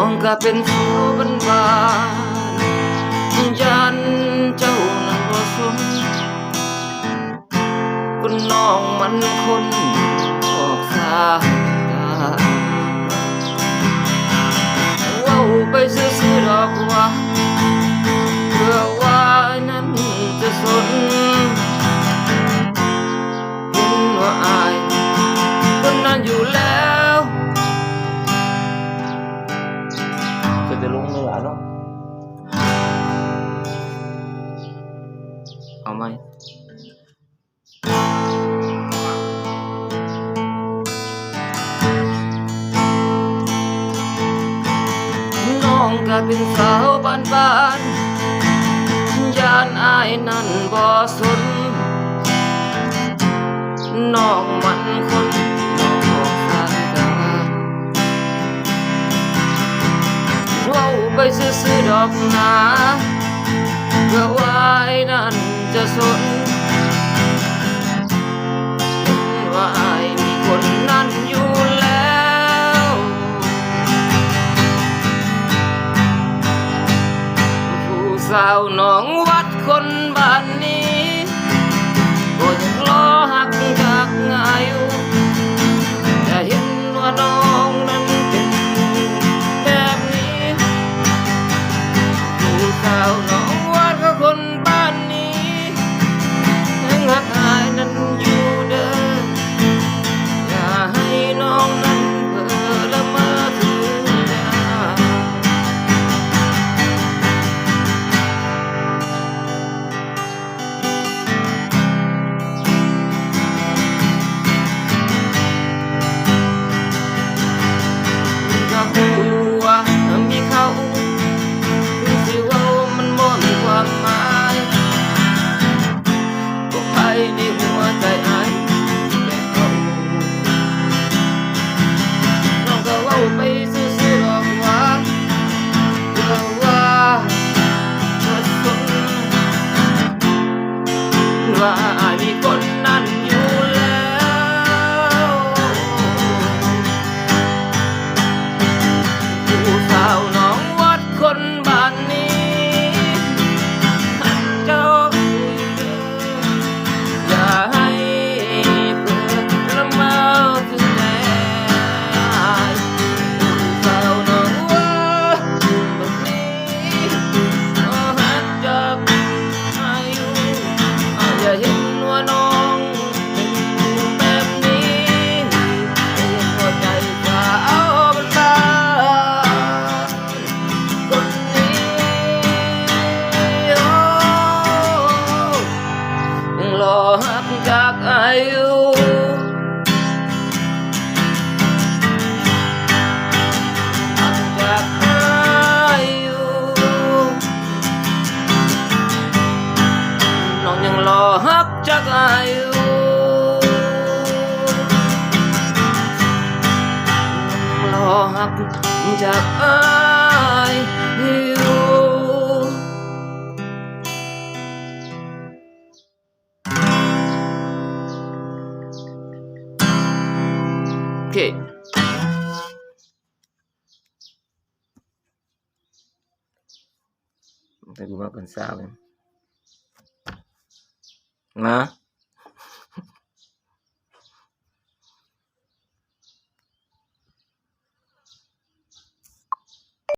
องก็เป็นผู้บันบานยันเจ้านั้นบ่สนก็น้องมันคนออกสายตาเว้าไปซื่อๆดอกว่าเพื่อว่านั้นจะสนเห็นว่าอายคนนั้นอยู่แล้วจะลงมืออ่ะเนาะเอาไหมน้องก็เป็นสาวบ้านๆยานอายนั่นบ่สนน้องมันคนน้องออกสายตาเว้าไปซื่อๆดอกนาเพื่อว่าไอ้นั่นจะสนว่าอายมีคนนั้นอยู่แล้วผู้สาวน้องวัดคนบ้านนี้ก็ยังรอหักจากง่ายอยู่จะเห็นว่าน้องนั้นเป็นแบบนี้ผู้สาวน้องวัดก็คนบ้านนี้ยังหักอายนั้นอยู่เด้ออย่าให้น้องนั้นเพ้อละเมอถึงยาก็หัวมีเขาถึงสิว่ามันบ่มีความหมายก็ไปในหัวใจอายแต่เขาน้องก็เว้าไปซื่อๆดอกว่าเพื่อว่าจะสนว่าอายมีคนนั้นอยู่แล้วผู้สาวน้องวัดคนบ้านนี้เจ้าอยู่เด้ออย่าให้เพ้อละเมอถึงแน่ผู้สาวน้องวัดแบบนี้ก็หักจากอายุอย่าเห็นว่าน้องเป็นแบบนี้เห็นว่าใจสาวบ้านๆคนนี้โอ้ยังรอหักจากอายุหักจากอายุน้องยังรอหักจากอายุรอหักจากอายุโอเคแต่กูมาเป็นสาวนะ